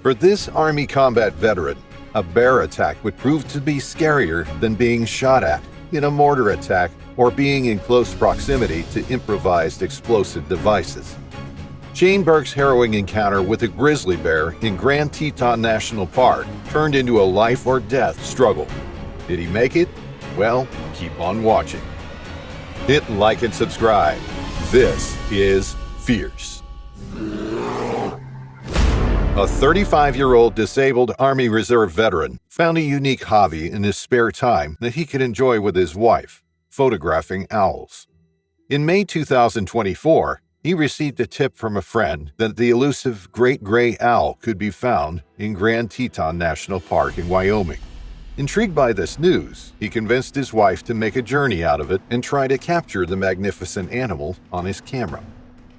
For this Army combat veteran, a bear attack would prove to be scarier than being shot at in a mortar attack or being in close proximity to improvised explosive devices. Shane Burke's harrowing encounter with a grizzly bear in Grand Teton National Park turned into a life-or-death struggle. Did he make it? Well, keep on watching. Hit like and subscribe. This is Fierce. A 35-year-old disabled Army Reserve veteran found a unique hobby in his spare time that he could enjoy with his wife, photographing owls. In May 2024, he received a tip from a friend that the elusive great gray owl could be found in Grand Teton National Park in Wyoming. Intrigued by this news, he convinced his wife to make a journey out of it and try to capture the magnificent animal on his camera.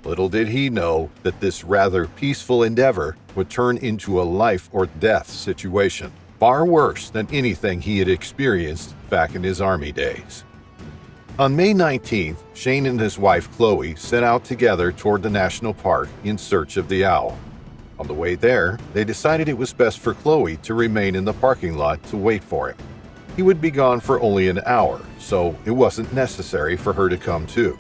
Little did he know that this rather peaceful endeavor would turn into a life-or-death situation, far worse than anything he had experienced back in his Army days. On May 19th, Shane and his wife Chloe set out together toward the national park in search of the owl. On the way there, they decided it was best for Chloe to remain in the parking lot to wait for him. He would be gone for only an hour, so it wasn't necessary for her to come too.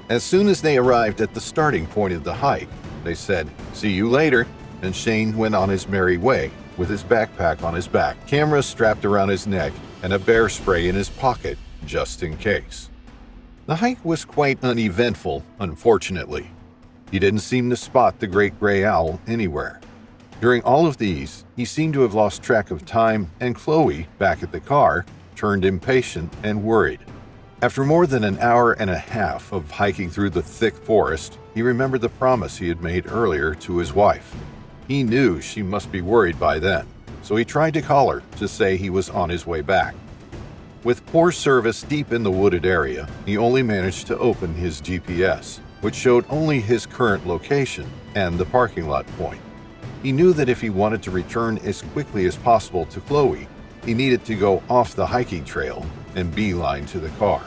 As soon as they arrived at the starting point of the hike, they said, "See you later," and Shane went on his merry way with his backpack on his back, camera strapped around his neck, and a bear spray in his pocket just in case. The hike was quite uneventful, unfortunately. He didn't seem to spot the great gray owl anywhere. During all of these, he seemed to have lost track of time, and Chloe, back at the car, turned impatient and worried. After more than an hour and a half of hiking through the thick forest, he remembered the promise he had made earlier to his wife. He knew she must be worried by then, so he tried to call her to say he was on his way back. With poor service deep in the wooded area, he only managed to open his GPS, which showed only his current location and the parking lot point. He knew that if he wanted to return as quickly as possible to Chloe, he needed to go off the hiking trail and beeline to the car.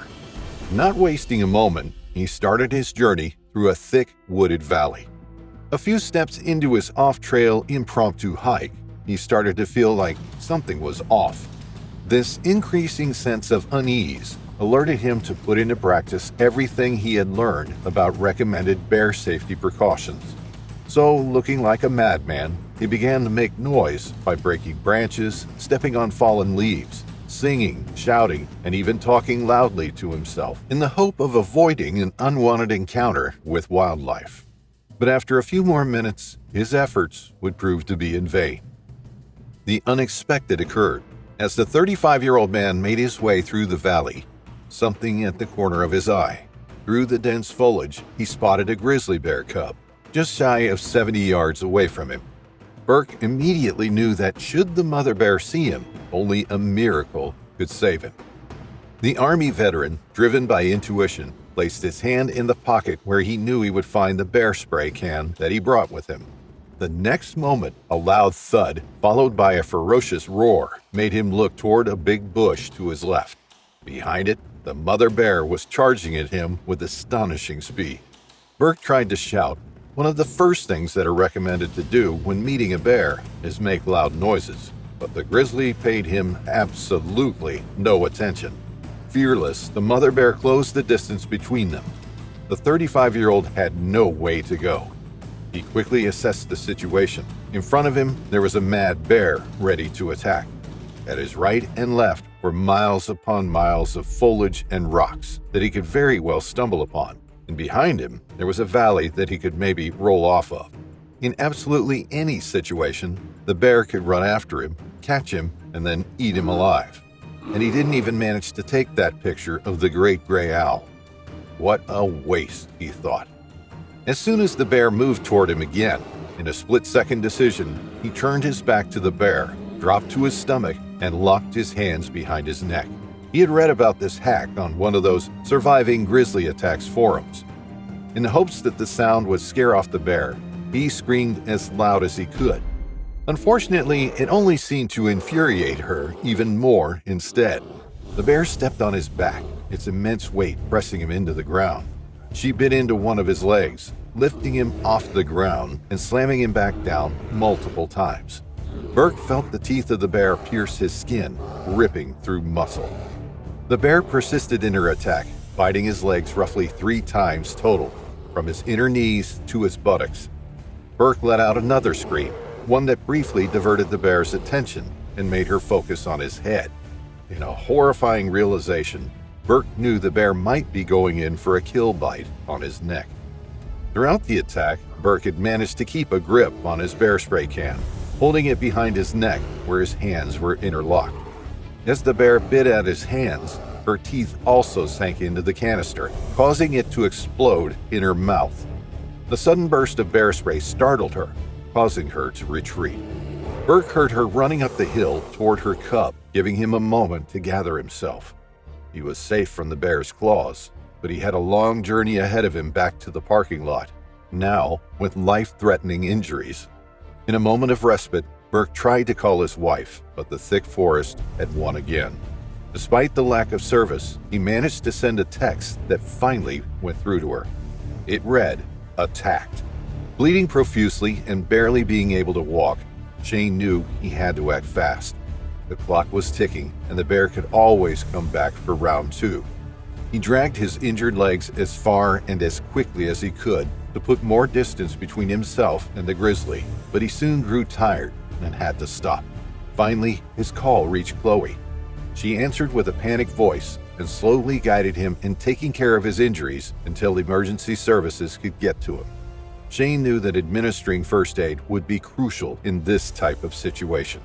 Not wasting a moment, he started his journey through a thick wooded valley. A few steps into his off-trail impromptu hike, he started to feel like something was off. This increasing sense of unease alerted him to put into practice everything he had learned about recommended bear safety precautions. So, looking like a madman, he began to make noise by breaking branches, stepping on fallen leaves, singing, shouting, and even talking loudly to himself in the hope of avoiding an unwanted encounter with wildlife. But after a few more minutes, his efforts would prove to be in vain. The unexpected occurred. As the 35-year-old man made his way through the valley, something at the corner of his eye. Through the dense foliage, he spotted a grizzly bear cub, just shy of 70 yards away from him. Burke immediately knew that should the mother bear see him, only a miracle could save him. The Army veteran, driven by intuition, placed his hand in the pocket where he knew he would find the bear spray can that he brought with him. The next moment, a loud thud, followed by a ferocious roar, made him look toward a big bush to his left. Behind it, the mother bear was charging at him with astonishing speed. Burke tried to shout. One of the first things that are recommended to do when meeting a bear is make loud noises, but the grizzly paid him absolutely no attention. Fearless, the mother bear closed the distance between them. The 35-year-old had no way to go. He quickly assessed the situation. In front of him, there was a mad bear ready to attack. At his right and left were miles upon miles of foliage and rocks that he could very well stumble upon. And behind him, there was a valley that he could maybe roll off of. In absolutely any situation, the bear could run after him, catch him, and then eat him alive. And he didn't even manage to take that picture of the great gray owl. What a waste, he thought. As soon as the bear moved toward him again, in a split-second decision, he turned his back to the bear, dropped to his stomach, and locked his hands behind his neck. He had read about this hack on one of those surviving grizzly attacks forums. In the hopes that the sound would scare off the bear, he screamed as loud as he could. Unfortunately, it only seemed to infuriate her even more instead. The bear stepped on his back, its immense weight pressing him into the ground. She bit into one of his legs, lifting him off the ground and slamming him back down multiple times. Burke felt the teeth of the bear pierce his skin, ripping through muscle. The bear persisted in her attack, biting his legs roughly 3 times total, from his inner knees to his buttocks. Burke let out another scream, one that briefly diverted the bear's attention and made her focus on his head. In a horrifying realization, Burke knew the bear might be going in for a kill bite on his neck. Throughout the attack, Burke had managed to keep a grip on his bear spray can, holding it behind his neck where his hands were interlocked. As the bear bit at his hands, her teeth also sank into the canister, causing it to explode in her mouth. The sudden burst of bear spray startled her, causing her to retreat. Burke heard her running up the hill toward her cub, giving him a moment to gather himself. He was safe from the bear's claws, but he had a long journey ahead of him back to the parking lot, now with life-threatening injuries. In a moment of respite, Burke tried to call his wife, but the thick forest had won again. Despite the lack of service, he managed to send a text that finally went through to her. It read, "Attacked." Bleeding profusely and barely being able to walk, Shane knew he had to act fast. The clock was ticking, and the bear could always come back for round 2. He dragged his injured legs as far and as quickly as he could to put more distance between himself and the grizzly, but he soon grew tired and had to stop. Finally, his call reached Chloe. She answered with a panicked voice and slowly guided him in taking care of his injuries until emergency services could get to him. Shane knew that administering first aid would be crucial in this type of situation.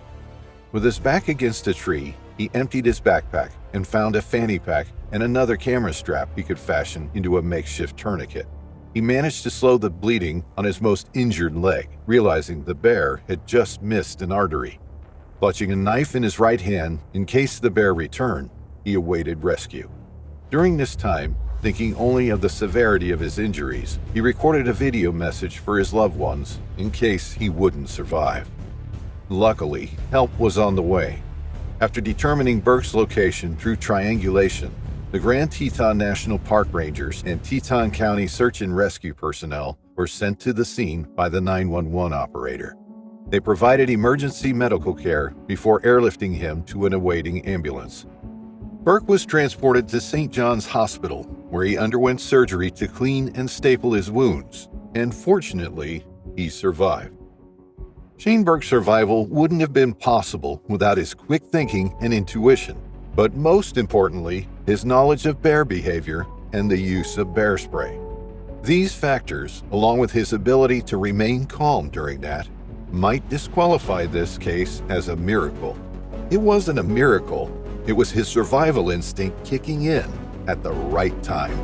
With his back against a tree, he emptied his backpack and found a fanny pack and another camera strap he could fashion into a makeshift tourniquet. He managed to slow the bleeding on his most injured leg, realizing the bear had just missed an artery. Clutching a knife in his right hand in case the bear returned, he awaited rescue. During this time, thinking only of the severity of his injuries, he recorded a video message for his loved ones in case he wouldn't survive. Luckily, help was on the way. After determining Burke's location through triangulation, the Grand Teton National Park Rangers and Teton County Search and Rescue personnel were sent to the scene by the 911 operator. They provided emergency medical care before airlifting him to an awaiting ambulance. Burke was transported to St. John's Hospital, where he underwent surgery to clean and staple his wounds, and fortunately, he survived. Shane Burke's survival wouldn't have been possible without his quick thinking and intuition, but most importantly, his knowledge of bear behavior and the use of bear spray. These factors, along with his ability to remain calm during that, might disqualify this case as a miracle. It wasn't a miracle, it was his survival instinct kicking in at the right time.